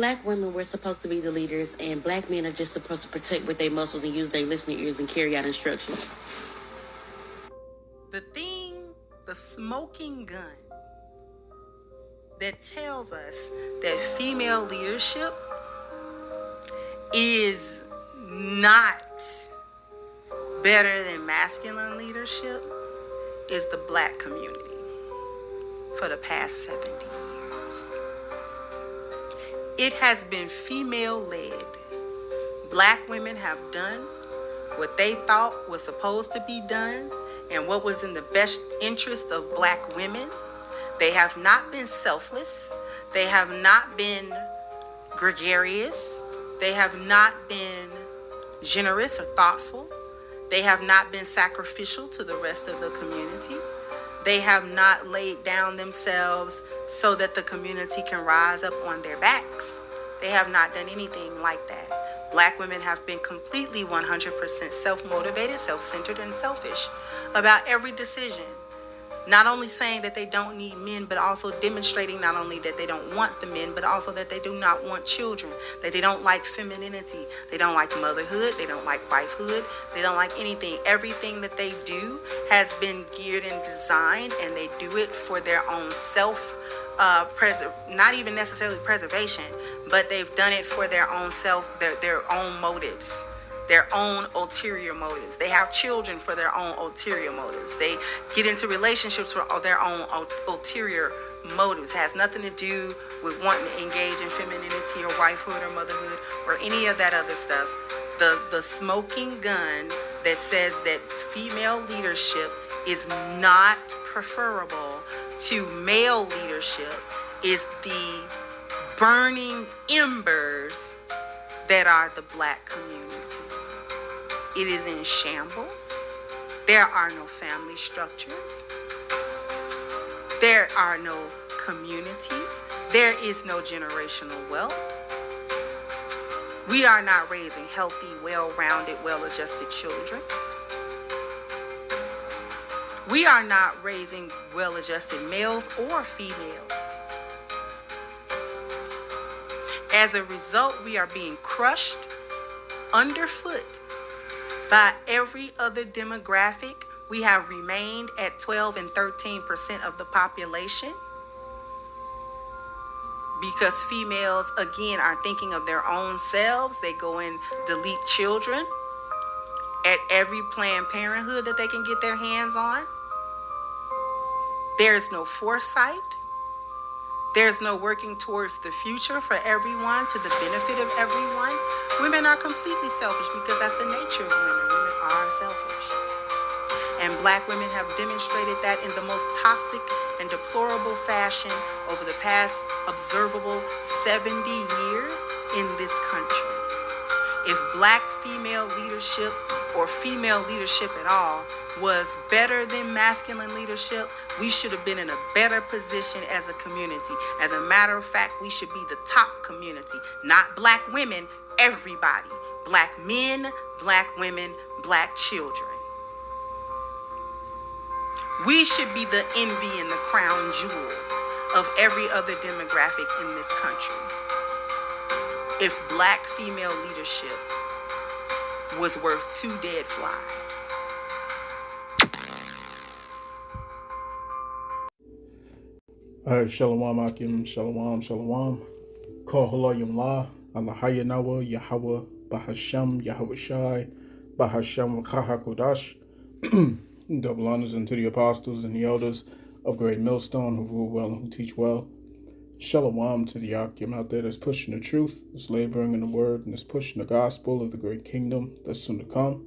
black women were supposed to be the leaders, and black men are just supposed to protect with their muscles and use their listening ears and carry out instructions. The smoking gun that tells us that female leadership is not better than masculine leadership is the black community for the past 70 years. It has been female-led. Black women have done what they thought was supposed to be done and what was in the best interest of black women. They have not been selfless. They have not been gregarious. They have not been generous or thoughtful. They have not been sacrificial to the rest of the community. They have not laid down themselves so that the community can rise up on their backs. They have not done anything like that. Black women have been completely 100% self-motivated, self-centered, and selfish about every decision. Not only saying that they don't need men, but also demonstrating not only that they don't want the men, but also that they do not want children, that they don't like femininity, they don't like motherhood, they don't like wifehood, they don't like anything. Everything that they do has been geared and designed, and they do it for their own not even necessarily preservation, but they've done it for their own their own motives, their own ulterior motives. They have children for their own ulterior motives. They get into relationships for their own ulterior motives. It has nothing to do with wanting to engage in femininity or wifehood or motherhood or any of that other stuff. The smoking gun that says that female leadership is not preferable to male leadership is the burning embers that are the black community. It is in shambles. There are no family structures. There are no communities. There is no generational wealth. We are not raising healthy, well-rounded, well-adjusted children. We are not raising well-adjusted males or females. As a result, we are being crushed underfoot by every other demographic. We have remained at 12 and 13% of the population because females, again, are thinking of their own selves. They go and delete children at every Planned Parenthood that they can get their hands on. There's no foresight. There's no working towards the future for everyone, to the benefit of everyone. Women are completely selfish because that's the nature of women. Women are selfish. And black women have demonstrated that in the most toxic and deplorable fashion over the past observable 70 years in this country. If black female leadership or female leadership at all was better than masculine leadership, we should have been in a better position as a community. As a matter of fact, we should be the top community, not black women, everybody. Black men, black women, black children. We should be the envy and the crown jewel of every other demographic in this country. If black female leadership was worth 2 dead flies. Shalom Akim, Shalom, Shalom. Call Halayim La, Allahaya Nawa, Yahweh, Bahasham, Yahweh Shai, Bahasham, Kahakodash. Double honors unto the apostles and the elders of Great Millstone who rule well and who teach well. Shalom to the Akim out there that's pushing the truth, that's laboring in the word, and that's pushing the gospel of the great kingdom that's soon to come.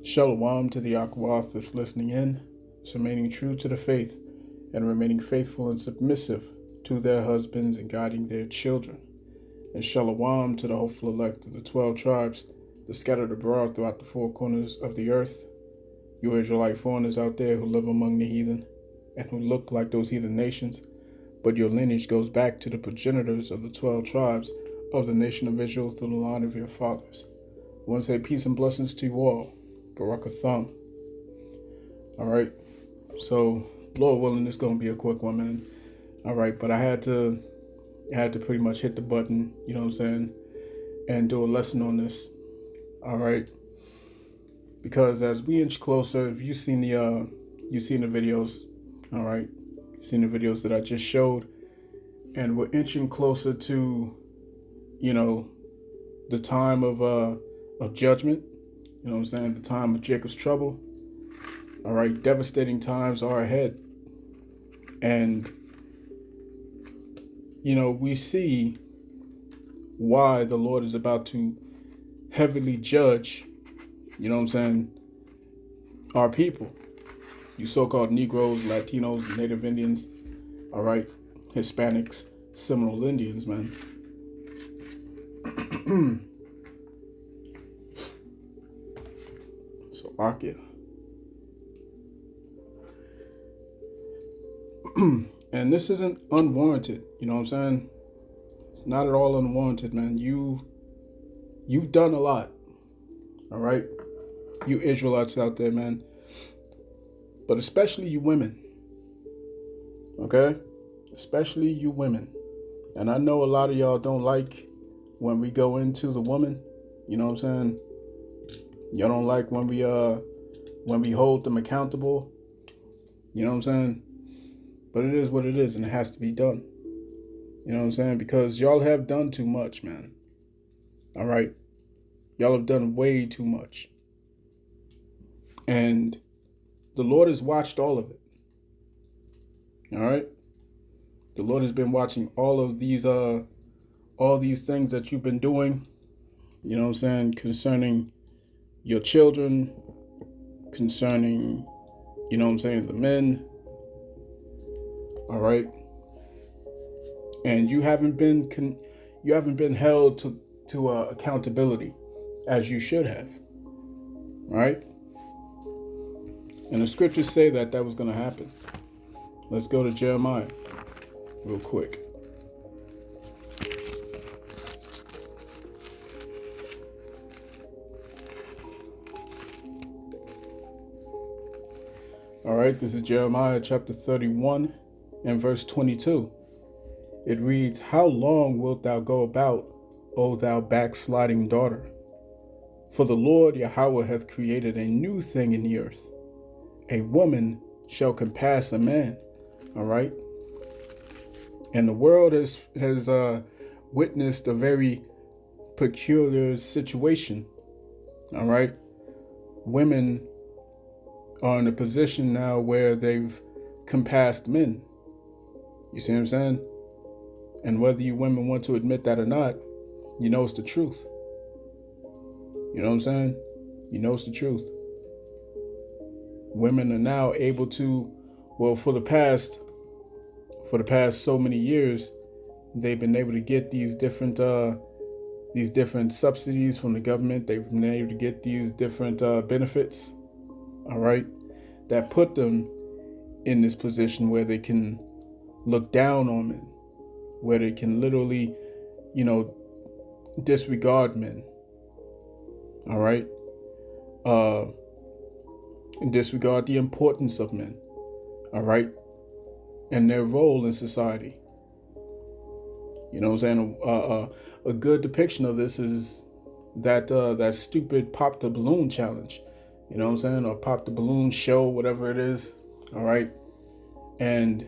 Shalom to the Akwath that's listening in, that's remaining true to the faith, and remaining faithful and submissive to their husbands and guiding their children. And shalom to the hopeful elect of the 12 tribes that scattered abroad throughout the 4 corners of the earth. You Israelite foreigners out there who live among the heathen and who look like those heathen nations, but your lineage goes back to the progenitors of the 12 tribes of the nation of Israel through the line of your fathers. I want to say peace and blessings to you all. Barakatham. All right, so Lord willing, it's going to be a quick one, man. All right, but I had to I had to pretty much hit the button, you know what I'm saying, and do a lesson on this. All right. Because as we inch closer, if you've seen the videos, all right, you've seen the videos that I just showed, and we're inching closer to, you know, the time of judgment. You know what I'm saying? The time of Jacob's trouble. All right, devastating times are ahead, and you know we see why the Lord is about to heavily judge. You know what I'm saying? Our people, you so-called Negroes, Latinos, Native Indians, all right, Hispanics, Seminole Indians, man. Slovakia. And this isn't unwarranted, you know what I'm saying? It's not at all unwarranted, man. You've done a lot, all right? You Israelites out there, man. But especially you women, okay? Especially you women. And I know a lot of y'all don't like when we go into the woman, you know what I'm saying? Y'all don't like when we hold them accountable, you know what I'm saying? But it is what it is, and it has to be done. You know what I'm saying? Because y'all have done too much, man. All right? Y'all have done way too much. And the Lord has watched all of it. All right? The Lord has been watching all these things that you've been doing, you know what I'm saying, concerning your children, concerning, you know what I'm saying, the men. All right? And you haven't been held to accountability as you should have. Right? And the scriptures say that was going to happen. Let's go to Jeremiah real quick. All right, this is Jeremiah chapter 31 and verse 22. It reads, "How long wilt thou go about, O thou backsliding daughter? For the Lord Yahweh hath created a new thing in the earth. A woman shall compass a man." All right. And the world has witnessed a very peculiar situation. All right. Women are in a position now where they've compassed men. You see what I'm saying? And whether you women want to admit that or not, you know it's the truth. You know what I'm saying? You know it's the truth. Women are now able to, well, for the past so many years, they've been able to get these different subsidies from the government. They've been able to get these different benefits, all right, that put them in this position where they can look down on men, where they can literally, you know, disregard men, all right, and disregard the importance of men, all right, and their role in society. You know what I'm saying? A good depiction of this is that stupid Pop the Balloon challenge. You know what I'm saying? Or Pop the Balloon show, whatever it is. All right. And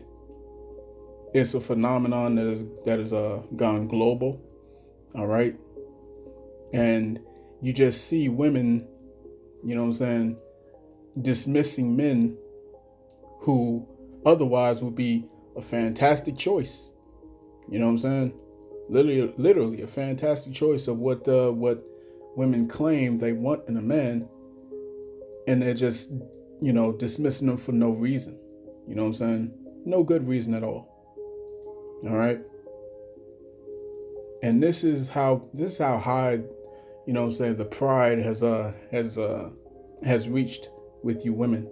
it's a phenomenon that is gone global. All right. And you just see women, you know what I'm saying, dismissing men who otherwise would be a fantastic choice. You know what I'm saying? Literally a fantastic choice of what women claim they want in a man, and they're just, you know, dismissing them for no reason. You know what I'm saying? No good reason at all. All right. And this is how high, you know what I'm saying, the pride has reached with you women.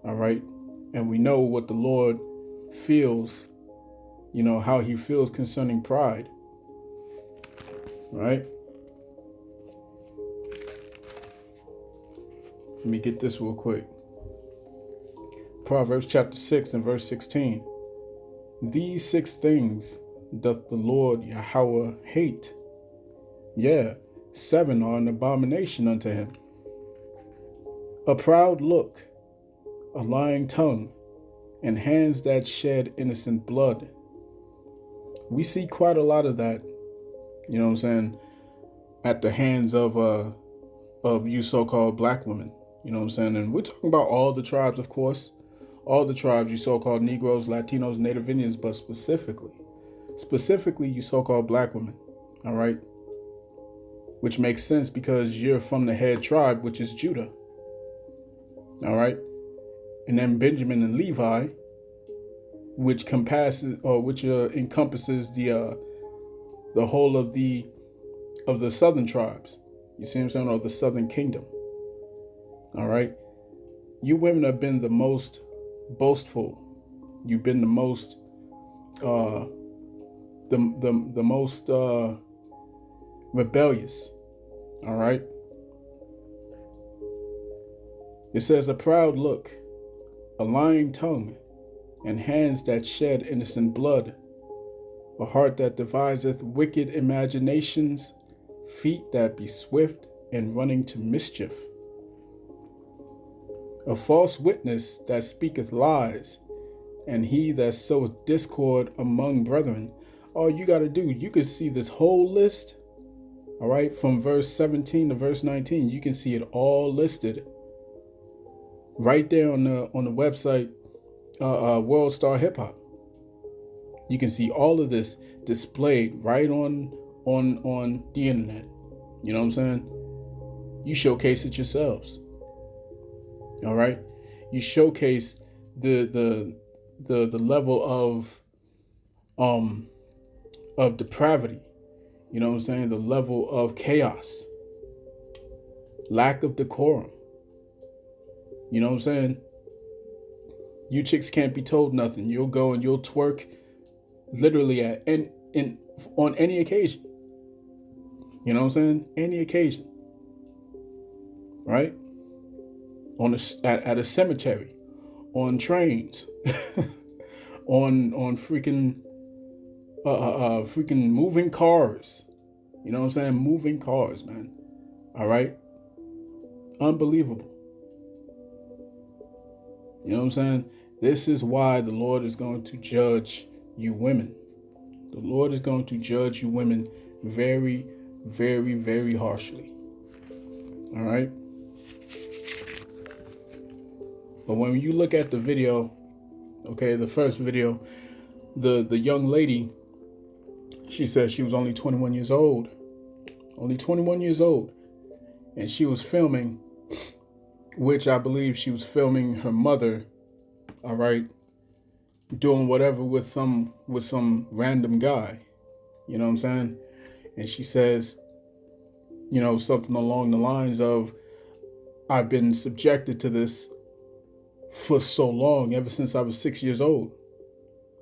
All right. And we know what the Lord feels, you know, how he feels concerning pride. Right? Let me get this real quick. Proverbs chapter 6 and verse 16. "These 6 things doth the Lord Yahweh hate. Yeah, 7 are an abomination unto him. A proud look, a lying tongue, and hands that shed innocent blood. We see quite a lot of that, you know what I'm saying, at the hands of you so-called black women, you know what I'm saying? And we're talking about all the tribes, of course, all the tribes, you so-called Negroes, Latinos, Native Indians, but specifically you so-called black women, all right? Which makes sense because you're from the head tribe, which is Judah, all right? And then Benjamin and Levi, which encompasses the whole of the southern tribes. You see what I'm saying? Or the southern kingdom. All right. You women have been the most boastful. You've been the most the most rebellious. All right. It says a proud look, a lying tongue, and hands that shed innocent blood, a heart that deviseth wicked imaginations, feet that be swift and running to mischief, a false witness that speaketh lies, and he that soweth discord among brethren. All you got to do, you can see this whole list, all right, from verse 17 to verse 19. You can see it all listed right there on the website, World Star Hip Hop. You can see all of this displayed right on the internet. You know what I'm saying? You showcase it yourselves. All right? You showcase the level of depravity. You know what I'm saying? The level of chaos, lack of decorum. You know what I'm saying? You chicks can't be told nothing. You'll go and you'll twerk literally on any occasion. You know what I'm saying? Any occasion. Right? At a cemetery, on trains, on freaking moving cars. You know what I'm saying? Moving cars, man. All right? Unbelievable. You know what I'm saying? This is why the Lord is going to judge you women. The Lord is going to judge you women very, very, very harshly. All right? But when you look at the video, okay, the first video, the young lady, she said she was only 21 years old. Only 21 years old. And she was filming, which I believe she was filming her mother, all right, doing whatever with some random guy. You know what I'm saying? And she says, you know, something along the lines of, I've been subjected to this for so long, ever since I was 6 years old.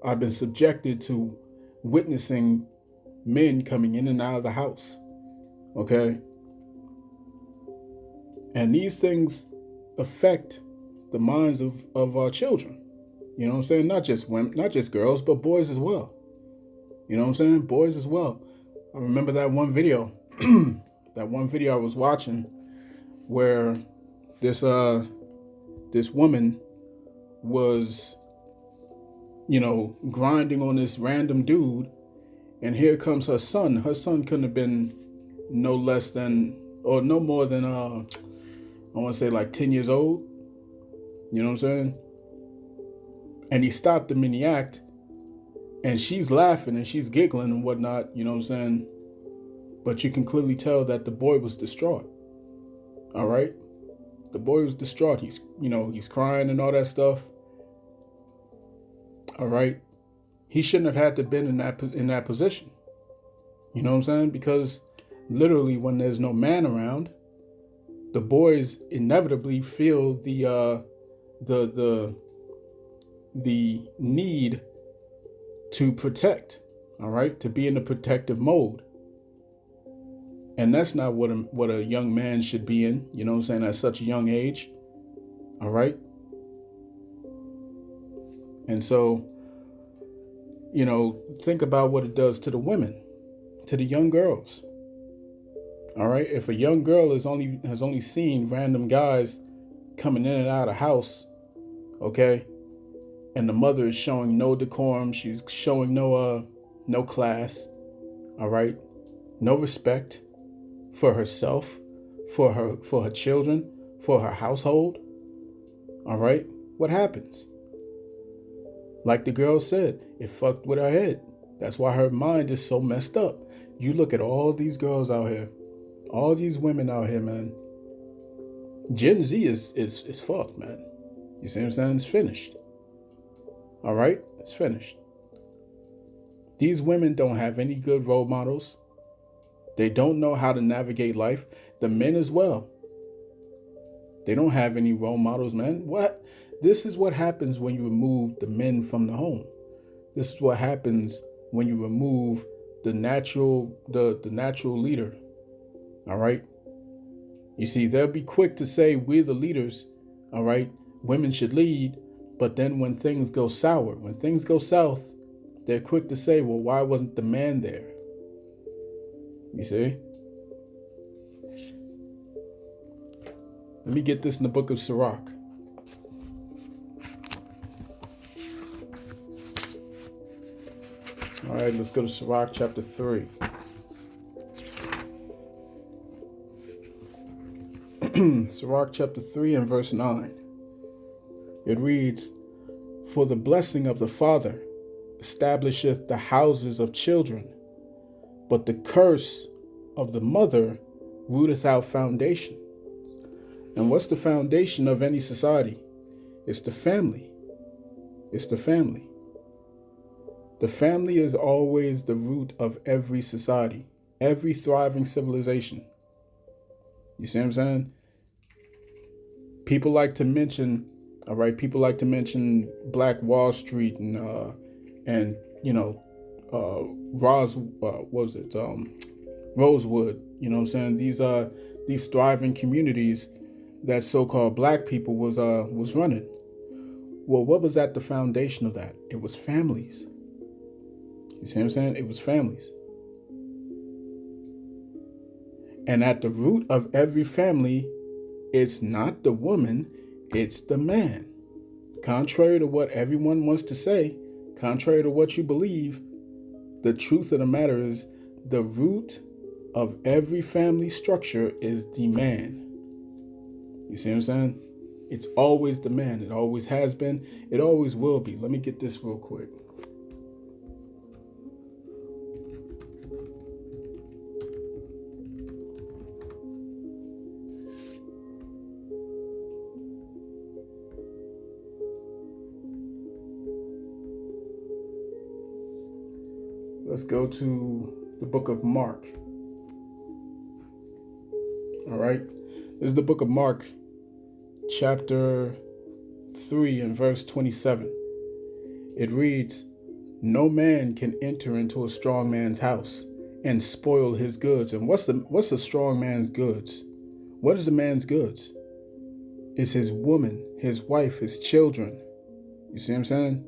I've been subjected to witnessing men coming in and out of the house. Okay? And these things affect the minds of our children. You know what I'm saying? Not just women, not just girls, but boys as well. You know what I'm saying? Boys as well. I remember that one video, that one video I was watching where this woman was, you know, grinding on this random dude, and here comes her son. Her son couldn't have been no less than, or no more than, I want to say like 10 years old. You know what I'm saying? And he stopped him in the act, and she's laughing and she's giggling and whatnot, you know what I'm saying? But you can clearly tell that the boy was distraught. All right? The boy was distraught. He's crying and all that stuff. All right? He shouldn't have had to been in that position. You know what I'm saying? Because literally when there's no man around, the boys inevitably feel the need to protect, all right, to be in a protective mode. And that's not what a young man should be in, you know what I'm saying, at such a young age. All right. And so think about what it does to the women, to the young girls. All right. If a young girl has only seen random guys coming in and out of house, okay, and the mother is showing no decorum, she's showing no class, all right, no respect for herself, for her children, for her household, all right, what happens? Like the girl said, it fucked with her head. That's why her mind is so messed up. You look at all these girls out here, all these women out here, man. Gen Z is fucked, man. You see what I'm saying? It's finished. All right? It's finished. These women don't have any good role models. They don't know how to navigate life. The men as well. They don't have any role models, man. What? This is what happens when you remove the men from the home. This is what happens when you remove the natural leader. All right? You see, they'll be quick to say we're the leaders. All right? Women should lead. But then when things go sour, when things go south, they're quick to say, well, why wasn't the man there? You see? Let me get this in the book of Sirach. All right, let's go to Sirach chapter 3. Sirach chapter 3 and verse 9. It reads, "For the blessing of the father establisheth the houses of children, but the curse of the mother rooteth out foundation." And what's the foundation of any society? It's the family. It's the family. The family is always the root of every society, every thriving civilization. You see what I'm saying? People like to mention, all right, Black Wall Street and Rosewood, you know what I'm saying? These thriving communities that so-called black people was running. Well, what was at the foundation of that? It was families. You see what I'm saying? It was families. And at the root of every family, it's not the woman, it's the man. Contrary to what everyone wants to say, contrary to what you believe, the truth of the matter is the root of every family structure is the man. You see what I'm saying? It's always the man. It always has been. It always will be. Let me get this real quick. Let's go to the book of Mark. All right. This is the book of Mark, chapter 3 and verse 27. It reads, "No man can enter into a strong man's house and spoil his goods." And what's a strong man's goods? What is a man's goods? It's his woman, his wife, his children. You see what I'm saying?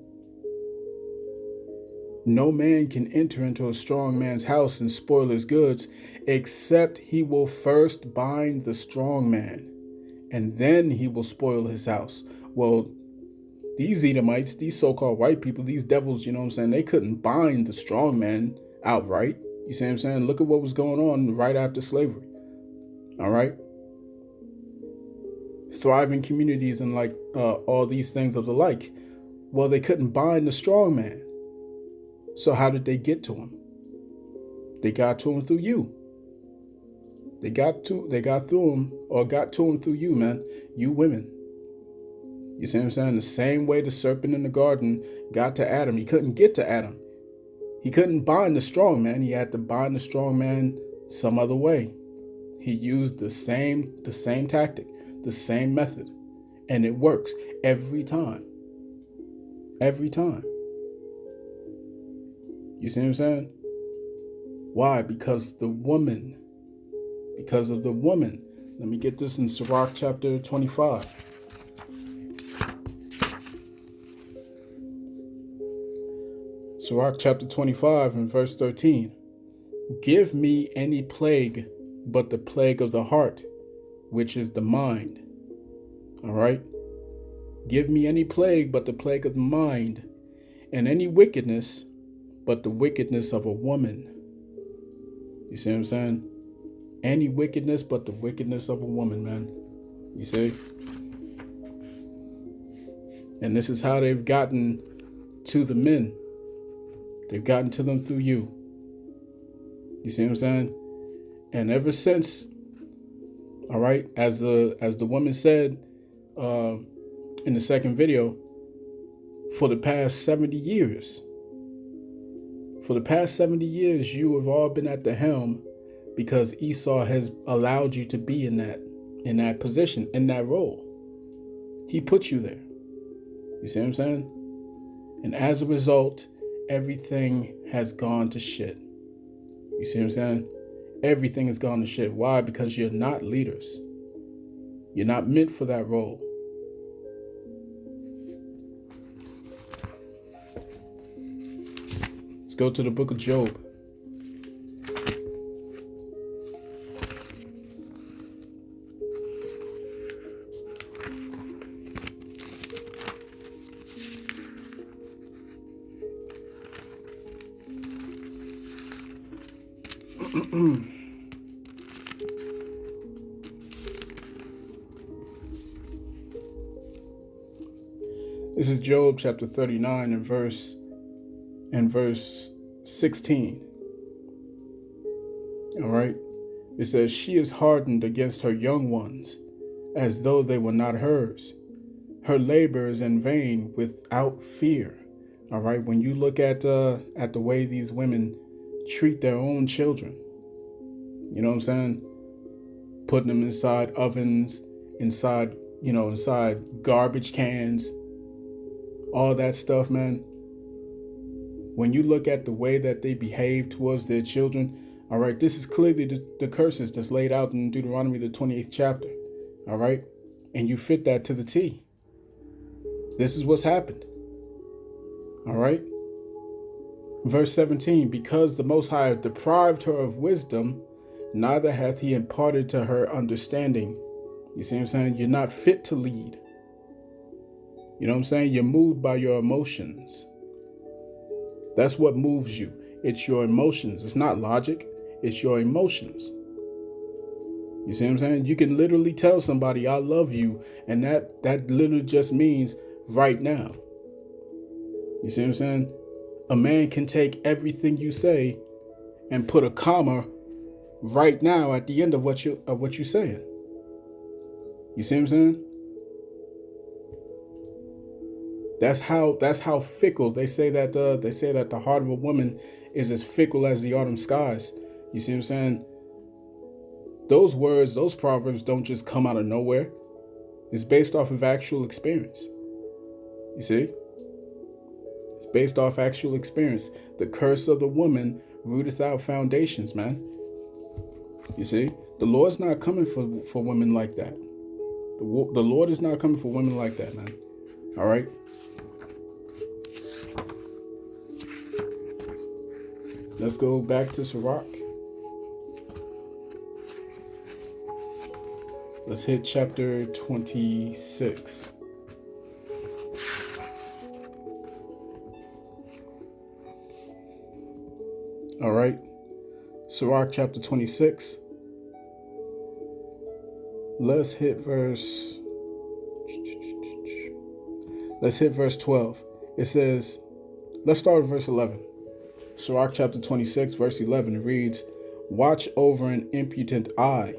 No man can enter into a strong man's house and spoil his goods, except he will first bind the strong man, and then he will spoil his house. Well, these Edomites, these so-called white people, these devils, you know what I'm saying, they couldn't bind the strong man outright. You see what I'm saying? Look at what was going on right after slavery. All right? Thriving communities and all these things of the like. Well, they couldn't bind the strong man. So how did they get to him? They got to him through you. They got to him through you, man. You women. You see what I'm saying? The same way the serpent in the garden got to Adam. He couldn't get to Adam. He couldn't bind the strong man. He had to bind the strong man some other way. He used the same tactic, the same method. And it works every time. Every time. You see what I'm saying? Why? Because of the woman. Let me get this in Sirach chapter 25. Sirach chapter 25 and verse 13. Give me any plague but the plague of the heart, which is the mind. All right? Give me any plague but the plague of the mind, and any wickedness but the wickedness of a woman. You see what I'm saying? Any wickedness but the wickedness of a woman, man. You see? And this is how they've gotten to the men. They've gotten to them through you. You see what I'm saying? And ever since, all right, as the woman said in the second video, for the past 70 years, you have all been at the helm because Esau has allowed you to be in that position, in that role. He put you there. You see what I'm saying? And as a result, everything has gone to shit. You see what I'm saying? Everything has gone to shit. Why? Because you're not leaders. You're not meant for that role. Let's go to the book of Job. This is Job chapter 39 and verse 16. All right. It says, she is hardened against her young ones, as though they were not hers. Her labor is in vain without fear. All right. When you look at the way these women treat their own children, you know what I'm saying? Putting them inside ovens, inside garbage cans, all that stuff, man. When you look at the way that they behave towards their children, all right, this is clearly the curses that's laid out in Deuteronomy, the 28th chapter, all right? And you fit that to the T. This is what's happened, all right? Verse 17, because the Most High deprived her of wisdom, neither hath he imparted to her understanding. You see what I'm saying? You're not fit to lead. You know what I'm saying? You're moved by your emotions. That's what moves you. It's your emotions. It's not logic. It's your emotions. You see what I'm saying? You can literally tell somebody, I love you. And that literally just means right now. You see what I'm saying? A man can take everything you say and put a comma right now at the end of what you're saying. You see what I'm saying? That's how fickle they say that the heart of a woman is as fickle as the autumn skies. You see what I'm saying? Those words, those proverbs don't just come out of nowhere. It's based off of actual experience. You see? It's based off actual experience. The curse of the woman rooteth out foundations, man. You see? The Lord's not coming for women like that. The Lord is not coming for women like that, man. All right? Let's go back to Sirach. Let's hit chapter 26. All right. Sirach chapter 26. Let's hit verse 12. It says, let's start with verse 11. Sirach chapter 26, verse 11 reads, watch over an impudent eye,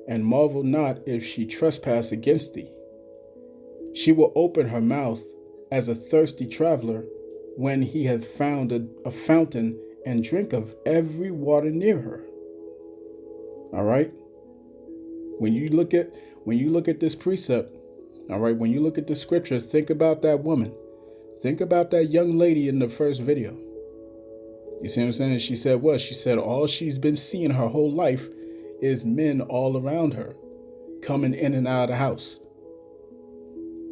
and marvel not if she trespass against thee. She will open her mouth as a thirsty traveler when he hath found a fountain and drink of every water near her. All right. When you look at this precept, all right, when you look at the scripture, think about that woman. Think about that young lady in the first video. You see what I'm saying? She said what? She said all she's been seeing her whole life is men all around her, coming in and out of the house.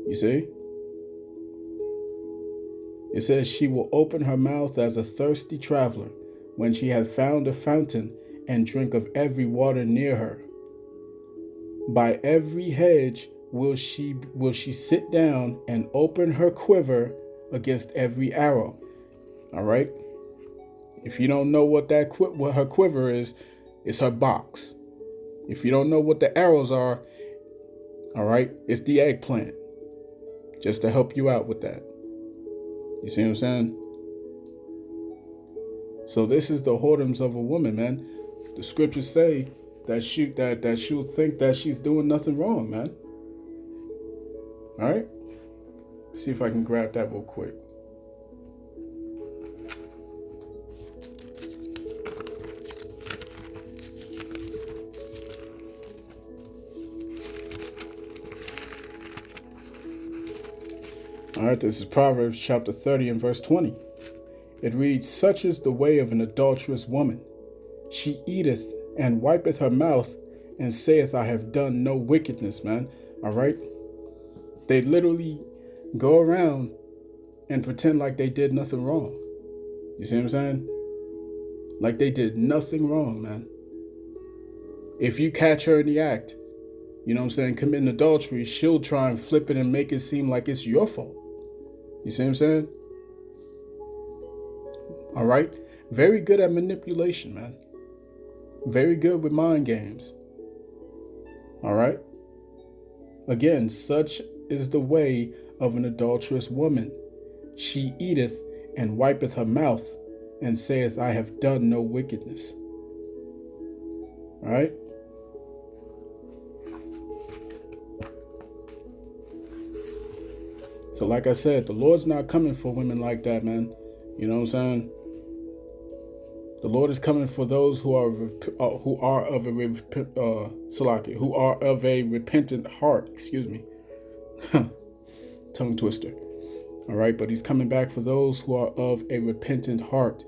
You see? It says, she will open her mouth as a thirsty traveler when she hath found a fountain, and drink of every water near her. By every hedge will she sit down, and open her quiver against every arrow. All right. If you don't know what her quiver is, it's her box. If you don't know what the arrows are, all right, it's the eggplant. Just to help you out with that. You see what I'm saying? So this is the whoredoms of a woman, man. The scriptures say that she'll think that she's doing nothing wrong, man. All right. See if I can grab that real quick. All right, this is Proverbs chapter 30 and verse 20. It reads, such is the way of an adulterous woman. She eateth and wipeth her mouth, and saith, I have done no wickedness, man. All right. They literally go around and pretend like they did nothing wrong. You see what I'm saying? Like they did nothing wrong, man. If you catch her in the act, you know what I'm saying, committing adultery, she'll try and flip it and make it seem like it's your fault. You see what I'm saying? All right. Very good at manipulation, man. Very good with mind games. All right. Again, such is the way of an adulterous woman. She eateth and wipeth her mouth, and saith, I have done no wickedness. All right. So like I said, the Lord's not coming for women like that, man. You know what I'm saying? The Lord is coming for those who are of a repentant heart. Excuse me, tongue twister. All right, but He's coming back for those who are of a repentant heart.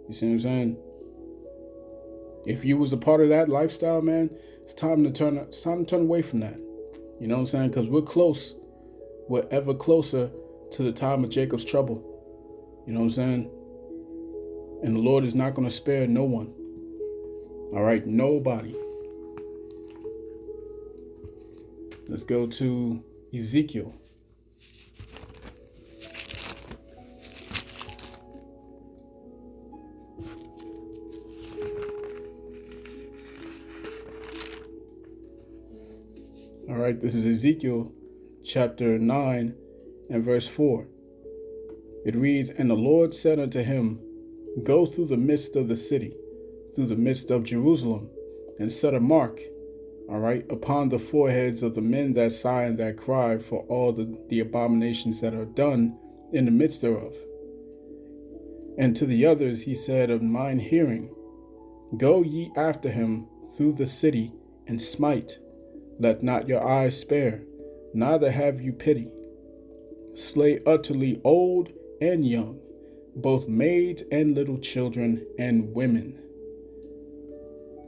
You see what I'm saying? If you was a part of that lifestyle, man, it's time to turn away from that. You know what I'm saying? Because we're ever closer to the time of Jacob's trouble. You know what I'm saying? And the Lord is not going to spare no one. All right, nobody. Let's go to Ezekiel. All right, this is Ezekiel chapter 9 and verse 4. It reads, and the Lord said unto him, go through the midst of the city, through the midst of Jerusalem, and set a mark, all right, upon the foreheads of the men that sigh and that cry for all the abominations that are done in the midst thereof. And to the others he said of mine hearing, go ye after him through the city, and smite. Let not your eyes spare, neither have you pity. Slay utterly old and young, both maids and little children and women.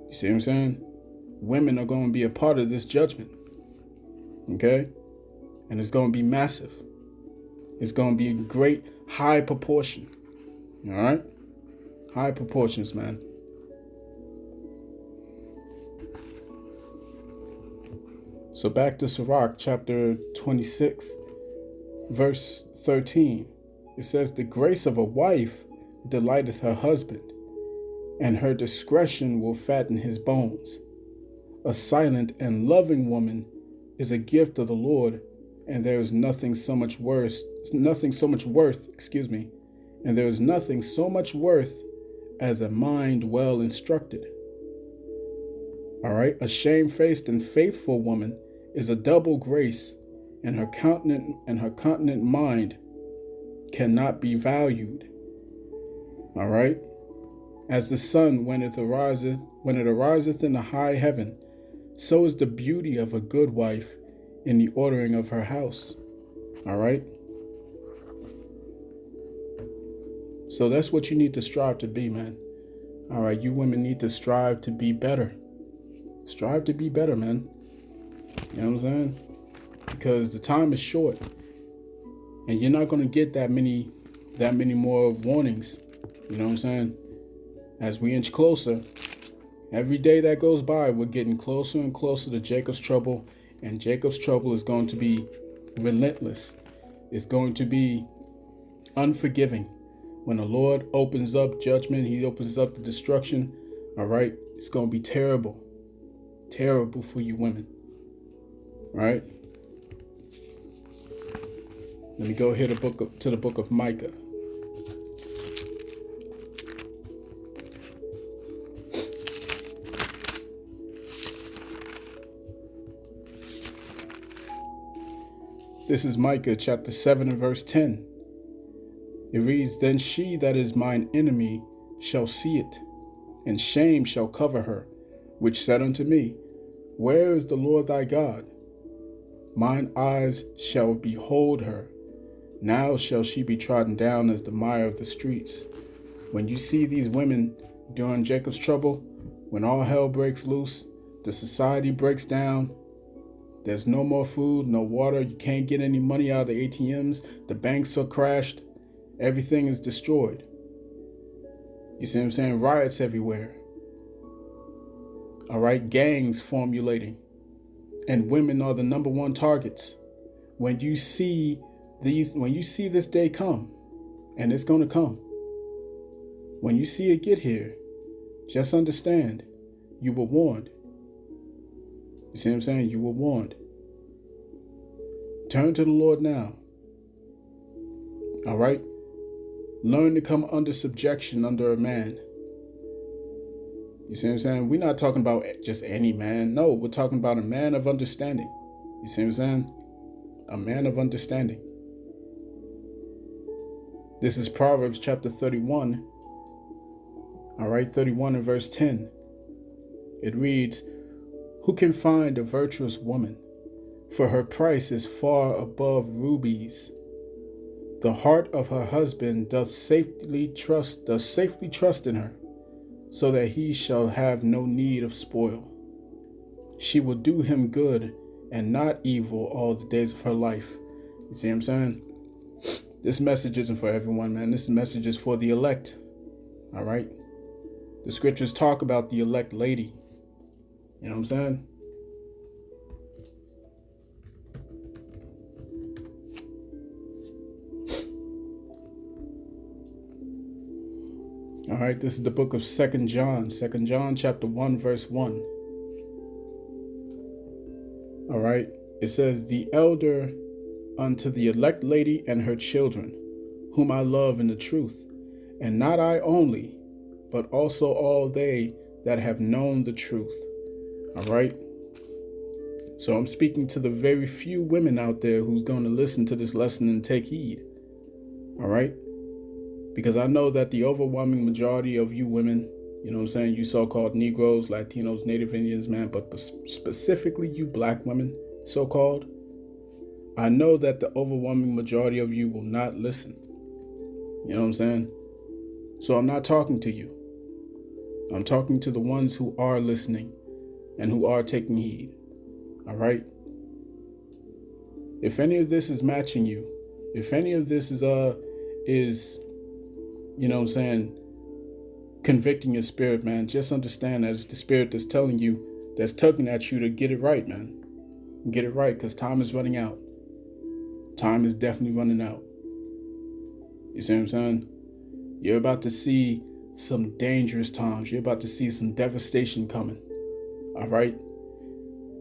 You see what I'm saying? Women are going to be a part of this judgment. Okay? And it's going to be massive. It's going to be a great high proportion. All right? High proportions, man. So back to Sirach chapter 26, verse 13. It says, the grace of a wife delighteth her husband, and her discretion will fatten his bones. A silent and loving woman is a gift of the Lord, and there is nothing so much worth, and there is nothing so much worth as a mind well instructed. All right, a shamefaced and faithful woman is a double grace, and her continent mind cannot be valued. All right, as the sun when it ariseth in the high heaven, so is the beauty of a good wife in the ordering of her house. All right. So that's what you need to strive to be, man. All right, you women need to strive to be better. Strive to be better, man. You know what I'm saying? Because the time is short, and you're not going to get that many that many more warnings. You know what I'm saying? As we inch closer, every day that goes by, we're getting closer and closer to Jacob's trouble. And Jacob's trouble is going to be relentless. It's going to be unforgiving. When the Lord opens up judgment, he opens up the destruction. All right. It's going to be terrible. Terrible for you women. All right. Let me go here to the book of Micah. This is Micah chapter 7 and verse 10. It reads, "Then she that is mine enemy shall see it, and shame shall cover her, which said unto me, Where is the Lord thy God? Mine eyes shall behold her. Now shall she be trodden down as the mire of the streets." When you see these women during Jacob's trouble, when all hell breaks loose, the society breaks down, there's no more food, no water, you can't get any money out of the ATMs, the banks are crashed, everything is destroyed. You see what I'm saying? Riots everywhere. All right, gangs formulating, and women are the number one targets. When you see this day come, and it's going to come, when you see it get here, just understand you were warned. You see what I'm saying? You were warned. Turn to the Lord now. All right? Learn to come under subjection under a man. You see what I'm saying? We're not talking about just any man. No, we're talking about a man of understanding. You see what I'm saying? A man of understanding. This is Proverbs chapter 31. All right, 31 and verse 10. It reads, "Who can find a virtuous woman? For her price is far above rubies. The heart of her husband doth safely trust in her, so that he shall have no need of spoil. She will do him good and not evil all the days of her life." You see what I'm saying? This message isn't for everyone, man. This message is for the elect. All right? The scriptures talk about the elect lady. You know what I'm saying? All right, this is the book of 2 John. 2 John chapter 1, verse 1. All right, it says, "The elder unto the elect lady and her children, whom I love in the truth, and not I only, but also all they that have known the truth." All right. So I'm speaking to the very few women out there who's going to listen to this lesson and take heed. All right. Because I know that the overwhelming majority of you women, you know what I'm saying, you so-called Negroes, Latinos, Native Indians, man, but specifically you black women, so-called, I know that the overwhelming majority of you will not listen. You know what I'm saying? So I'm not talking to you. I'm talking to the ones who are listening and who are taking heed. All right? If any of this is matching you, if any of this is you know what I'm saying, convicting your spirit, man, just understand that it's the spirit that's telling you, that's tugging at you to get it right, man. Get it right, because time is running out. Time is definitely running out. You see what I'm saying? You're about to see some dangerous times. You're about to see some devastation coming. All right?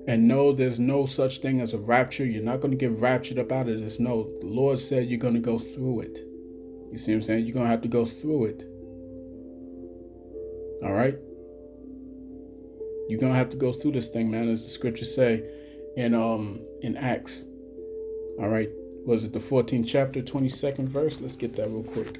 And no, there's no such thing as a rapture. You're not going to get raptured up out of this. No, the Lord said you're going to go through it. You see what I'm saying? You're going to have to go through it. All right? You're going to have to go through this thing, man, as the scriptures say in Acts. All right? Was it the 14th chapter, 22nd verse? Let's get that real quick.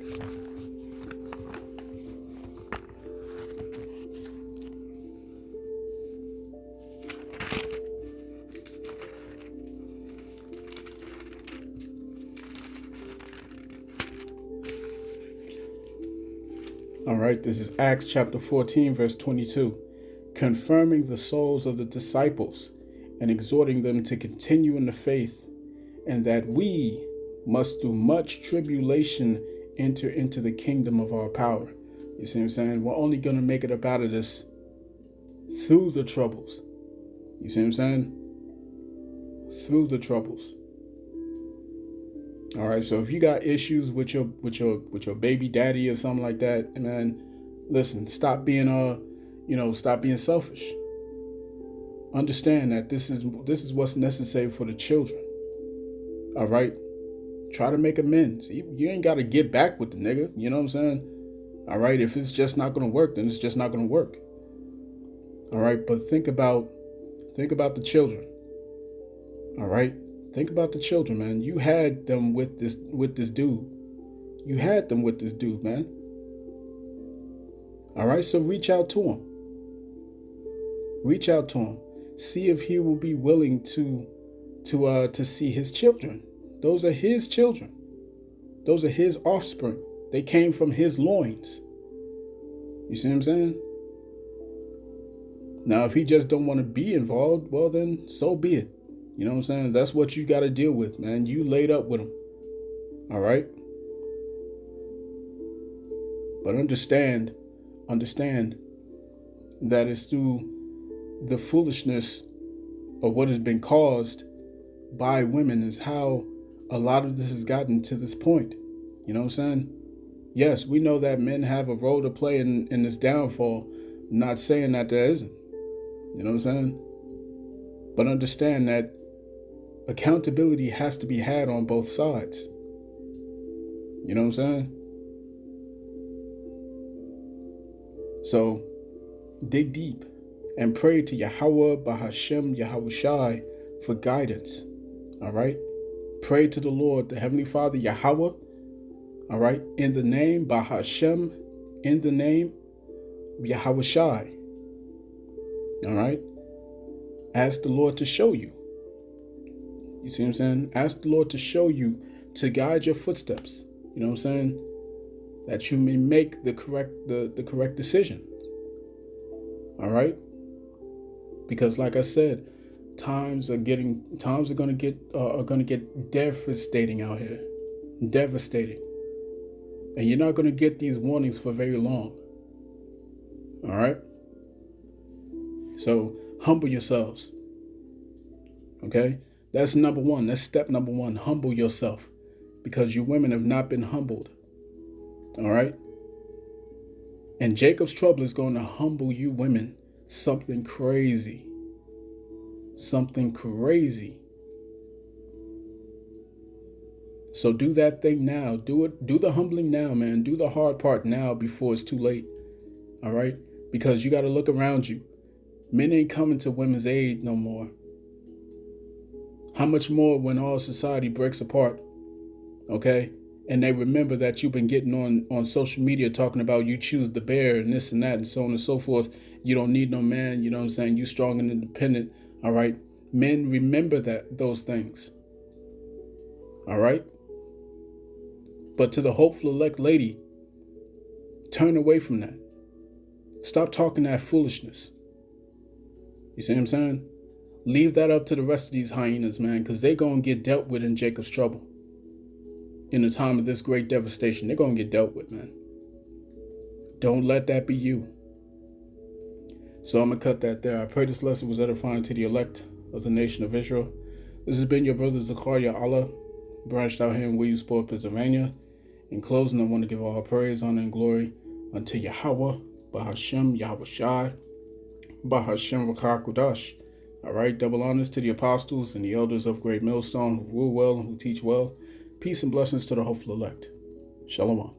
All right, this is Acts chapter 14, verse 22. "Confirming the souls of the disciples and exhorting them to continue in the faith, and that we must through much tribulation enter into the kingdom of our power. You see what I'm saying? We're only going to make it up out of this through the troubles. You see what I'm saying? Through the troubles. All right. So if you got issues with your baby daddy or something like that, man, listen, stop being stop being selfish. Understand that this is what's necessary for the children. All right. Try to make amends. You ain't got to get back with the nigga. You know what I'm saying? All right. If it's just not going to work, then it's just not going to work. All right. But think about the children. All right. Think about the children, man. You had them with this dude. You had them with this dude, man. All right. So reach out to him. Reach out to him. See if he will be willing to see his children. Those are his children. Those are his offspring. They came from his loins. You see what I'm saying? Now, if he just don't want to be involved, well, then so be it. You know what I'm saying? That's what you got to deal with, man. You laid up with him. All right? But understand that it's through the foolishness of what has been caused by women is how a lot of this has gotten to this point. You know what I'm saying? Yes, we know that men have a role to play in this downfall. I'm not saying that there isn't. You know what I'm saying? But understand that accountability has to be had on both sides. You know what I'm saying? So dig deep and pray to Yahweh Bahashem Yahushai for guidance. All right? Pray to the Lord, the Heavenly Father, Yahweh. All right? In the name Bahashem, in the name Yahushai. All right? Ask the Lord to show you. You see what I'm saying? Ask the Lord to show you, to guide your footsteps. You know what I'm saying? That you may make the correct decision. All right? Because like I said, times are gonna get devastating out here. Devastating. And you're not gonna get these warnings for very long. All right? So humble yourselves. Okay? That's number one. That's step number one. Humble yourself. Because you women have not been humbled. All right? And Jacob's trouble is going to humble you women. Something crazy. Something crazy. So do that thing now. Do it. Do the humbling now, man. Do the hard part now before it's too late. All right? Because you got to look around you. Men ain't coming to women's aid no more. How much more when all society breaks apart? Okay? And they remember that you've been getting on social media talking about you choose the bear and this and that and so on and so forth. You don't need no man. You know what I'm saying? You strong and independent. All right? Men remember those things. All right? But to the hopeful elect lady, turn away from that. Stop talking that foolishness. You see what I'm saying? Leave that up to the rest of these hyenas, man, because they're going to get dealt with in Jacob's trouble. In the time of this great devastation, they're going to get dealt with, man. Don't let that be you. So I'm going to cut that there. I pray this lesson was edifying to the elect of the nation of Israel. This has been your brother Zakaria Allah, branched out here in Williamsport, Pennsylvania. In closing, I want to give all praise, honor, and glory unto Yahweh, Bahashem, Yahushai, Bahashem, Rakakudash. All right, double honors to the apostles and the elders of Great Millstone who rule well and who teach well. Peace and blessings to the hopeful elect. Shalom.